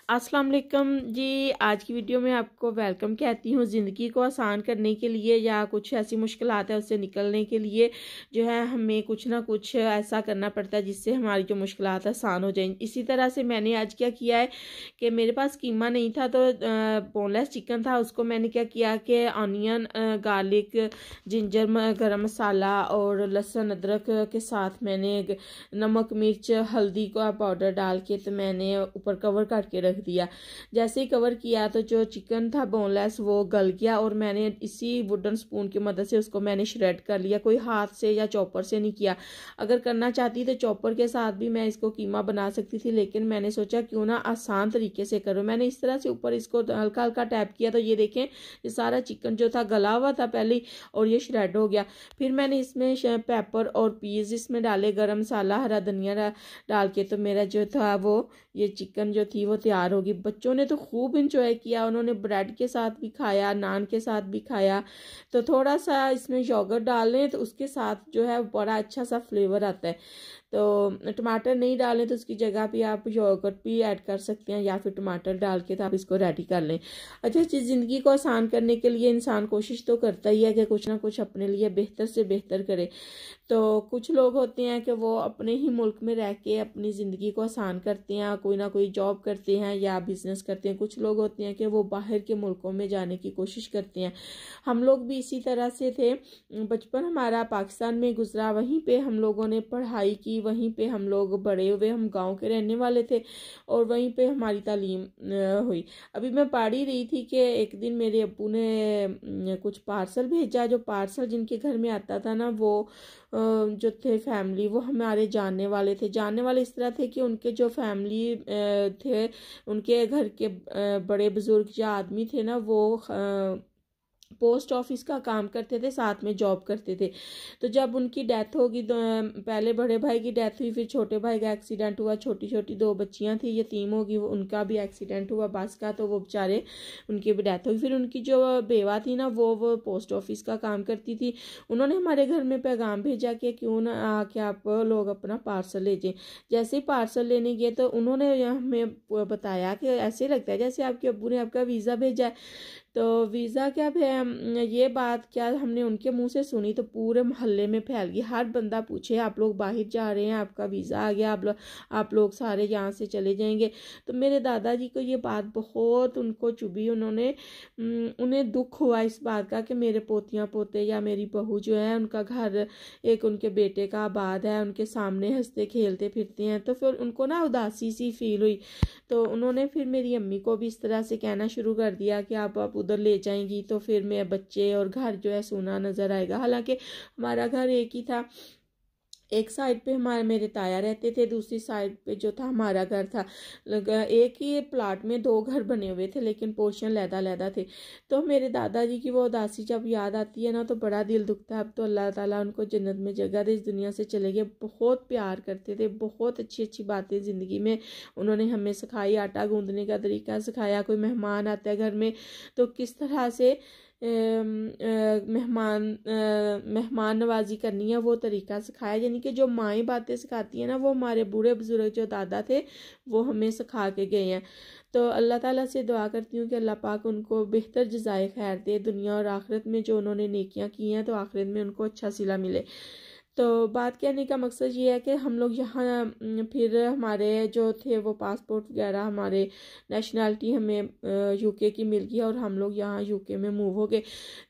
अस्सलाम वालेकुम जी। आज की वीडियो में आपको वेलकम कहती हूँ। ज़िंदगी को आसान करने के लिए या कुछ ऐसी मुश्किलात है उससे निकलने के लिए जो है हमें कुछ ना कुछ ऐसा करना पड़ता है जिससे हमारी जो मुश्किलात आसान हो जाएं। इसी तरह से मैंने आज क्या किया है कि मेरे पास कीमा नहीं था तो बोनलेस चिकन था। उसको मैंने क्या किया कि ऑनियन, गार्लिक, जिंजर, गरम मसाला और लहसुन अदरक के साथ मैंने नमक, मिर्च, हल्दी का पाउडर डाल के तो मैंने ऊपर कवर करके रख दिया। जैसे ही कवर किया तो जो चिकन था बोनलेस वो गल गया और मैंने इसी वुडन स्पून की मदद से उसको मैंने श्रेड कर लिया। कोई हाथ से या चॉपर से नहीं किया। अगर करना चाहती तो चॉपर के साथ भी मैं इसको कीमा बना सकती थी, लेकिन मैंने सोचा क्यों ना आसान तरीके से करूँ। मैंने इस तरह से ऊपर इसको हल्का हल्का टैप किया तो ये देखें ये सारा चिकन जो था गला हुआ था पहले और ये श्रेड हो गया। फिर मैंने इसमें पेपर और पीस इसमें डाले, गरम मसाला, हरा धनिया डाल के तो मेरा जो था वो ये चिकन जो थी वो तैयार होगी। बच्चों ने तो खूब इंजॉय किया, उन्होंने ब्रेड के साथ भी खाया, नान के साथ भी खाया। तो थोड़ा सा इसमें योगर्ट डाल लें तो उसके साथ जो है बड़ा अच्छा सा फ्लेवर आता है। तो टमाटर नहीं डालें तो उसकी जगह पे आप योगर्ट भी ऐड कर सकते हैं या फिर टमाटर डाल के तो आप इसको रेडी कर लें। अच्छा, ज़िंदगी को आसान करने के लिए इंसान कोशिश तो करता ही है कि कुछ ना कुछ अपने लिए बेहतर से बेहतर करे। तो कुछ लोग होते हैं कि वो अपने ही मुल्क में रह के अपनी ज़िंदगी को आसान करते हैं, कोई ना कोई जॉब करते हैं या बिज़नेस करते हैं। कुछ लोग होते हैं कि वो बाहर के मुल्कों में जाने की कोशिश करते हैं। हम लोग भी इसी तरह से थे। बचपन हमारा पाकिस्तान में गुजरा, वहीं पे हम लोगों ने पढ़ाई की, वहीं पे हम लोग बड़े हुए, हम गांव के रहने वाले थे और वहीं पे हमारी तालीम हुई। अभी मैं पढ़ ही रही थी कि एक दिन मेरे अब्बू ने कुछ पार्सल भेजा। जो पार्सल जिनके घर में आता था ना वो जो थे फैमिली वो हमारे जानने वाले थे। जानने वाले इस तरह थे कि उनके जो फैमिली थे, उनके घर के बड़े बुजुर्ग जो आदमी थे ना वो पोस्ट ऑफिस का काम करते थे, साथ में जॉब करते थे। तो जब उनकी डेथ होगी, पहले बड़े भाई की डेथ हुई, फिर छोटे भाई का एक्सीडेंट हुआ, छोटी छोटी दो बच्चियां थी यतीम होगी, वो उनका भी एक्सीडेंट हुआ बस का, तो वो बेचारे उनकी भी डेथ हुई। फिर उनकी जो बेवा थी ना वो पोस्ट ऑफिस का काम करती थी। उन्होंने हमारे घर में पैगाम भेजा कि क्यों ना आके आप लोग अपना पार्सल ले जाएं। जैसे ही पार्सल लेने गए तो उन्होंने हमें बताया कि ऐसे लगता है जैसे आपके अब्बू ने आपका वीज़ा भेजा है। तो वीज़ा क्या है, ये बात क्या हमने उनके मुंह से सुनी तो पूरे मोहल्ले में फैल गई। हर बंदा पूछे आप लोग बाहर जा रहे हैं, आपका वीज़ा आ गया, आप लोग सारे यहाँ से चले जाएंगे। तो मेरे दादाजी को ये बात बहुत उनको चुभी। उन्हें दुख हुआ इस बात का कि मेरे पोतियाँ पोते या मेरी बहू जो है उनका घर एक उनके बेटे का आबाद है, उनके सामने हंसते खेलते फिरते हैं। तो फिर उनको ना उदासी सी फील हुई। तो उन्होंने फिर मेरी अम्मी को भी इस तरह से कहना शुरू कर दिया कि आप उधर ले जाएंगी तो फिर मेरे बच्चे और घर जो है सूना नजर आएगा। हालांकि हमारा घर एक ही था। एक साइड पे हमारे मेरे ताया रहते थे, दूसरी साइड पे जो था हमारा घर था। एक ही प्लाट में दो घर बने हुए थे लेकिन पोर्शन लैदा थे। तो मेरे दादाजी की वो उदासी जब याद आती है ना तो बड़ा दिल दुखता है। अब तो अल्लाह ताला उनको जन्नत में जगह दे, इस दुनिया से चले गए। बहुत प्यार करते थे, बहुत अच्छी अच्छी बातें ज़िंदगी में उन्होंने हमें सिखाई। आटा गूंदने का तरीका सिखाया, कोई मेहमान आता है घर में तो किस तरह से मेहमान नवाजी करनी है वो तरीका सिखाया। यानी कि जो माएँ बातें सिखाती हैं ना वो हमारे बूढ़े बुजुर्ग जो दादा थे वो हमें सिखा के गए हैं। तो अल्लाह ताला से दुआ करती हूँ कि अल्लाह पाक उनको बेहतर जज़ाए खैर दे। दुनिया और आखिरत में जो उन्होंने नेकियां की हैं तो आखिरत में उनको अच्छा सिला मिले। तो बात कहने का मकसद ये है कि हम लोग यहाँ फिर हमारे जो थे वो पासपोर्ट वगैरह, हमारे नेशनैलिटी हमें यूके की मिल गई और हम लोग यहाँ यूके में मूव हो गए।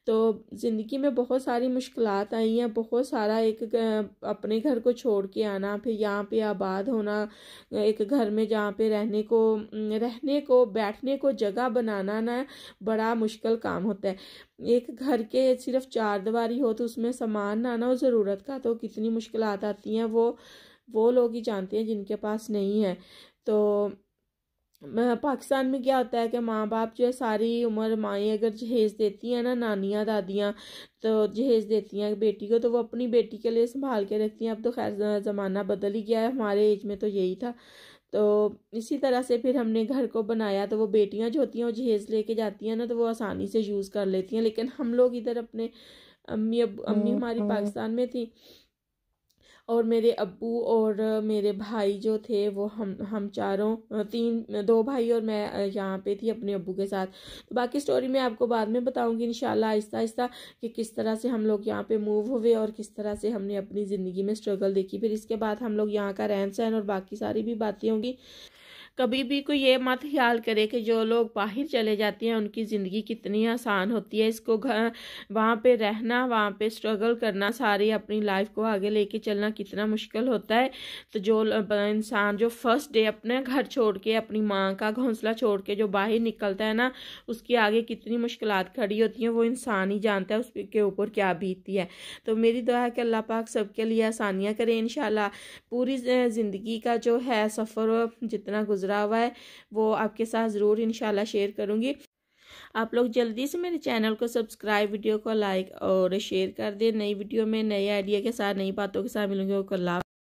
तो ज़िंदगी में बहुत सारी मुश्किलात आई हैं, बहुत सारा एक अपने घर को छोड़ के आना, फिर यहाँ पे आबाद होना, एक घर में जहाँ पे रहने को बैठने को जगह बनाना ना बड़ा मुश्किल काम होता है। एक घर के सिर्फ चार दीवारी हो तो उसमें सामान ना हो ज़रूरत का तो कितनी मुश्किलात आती हैं वो लोग ही जानते हैं जिनके पास नहीं है। तो पाकिस्तान में क्या होता है कि माँ बाप जो है सारी उम्र माएँ अगर जहेज देती हैं ना, नानियाँ दादियाँ तो जहेज देती हैं बेटी को तो वो अपनी बेटी के लिए संभाल के रखती हैं। अब तो खैर ज़माना बदल ही गया है, हमारे एज में तो यही था। तो इसी तरह से फिर हमने घर को बनाया तो वो बेटियां जो होती हैं वो जहेज लेके जाती हैं ना तो वो आसानी से यूज़ कर लेती हैं। लेकिन हम लोग इधर अपने अम्मी हमारी पाकिस्तान में थी और मेरे अब्बू और मेरे भाई जो थे वो हम चारों 2 भाई और मैं यहाँ पे थी अपने अब्बू के साथ। तो बाकी स्टोरी मैं आपको बाद में बताऊंगी इंशाल्लाह आहिस्ता आहिस्ता कि किस तरह से हम लोग यहाँ पे मूव हुए और किस तरह से हमने अपनी ज़िंदगी में स्ट्रगल देखी। फिर इसके बाद हम लोग यहाँ का रहन सहन और बाकी सारी भी बातें होंगी। कभी भी कोई ये मत ख्याल करे कि जो लोग बाहर चले जाते हैं उनकी ज़िंदगी कितनी आसान होती है। इसको घर वहाँ पे रहना, वहाँ पे स्ट्रगल करना, सारी अपनी लाइफ को आगे लेके चलना कितना मुश्किल होता है। तो जो इंसान जो फर्स्ट डे अपने घर छोड़ के, अपनी माँ का घोंसला छोड़ के जो बाहर निकलता है ना, उसकी आगे कितनी मुश्किलात खड़ी होती हैं वो इंसान ही जानता है उसके ऊपर क्या बीतती है। तो मेरी दुआ है कि अल्लाह पाक सबके लिए आसानियाँ करें इंशाल्लाह। पूरी ज़िंदगी का जो है सफ़र जितना गुजरा हुआ है वो आपके साथ ज़रूर इंशाल्लाह शेयर करूँगी। आप लोग जल्दी से मेरे चैनल को सब्सक्राइब, वीडियो को लाइक और शेयर कर दें। नई वीडियो में नए आइडिया के साथ, नई बातों के साथ मिलूंगी।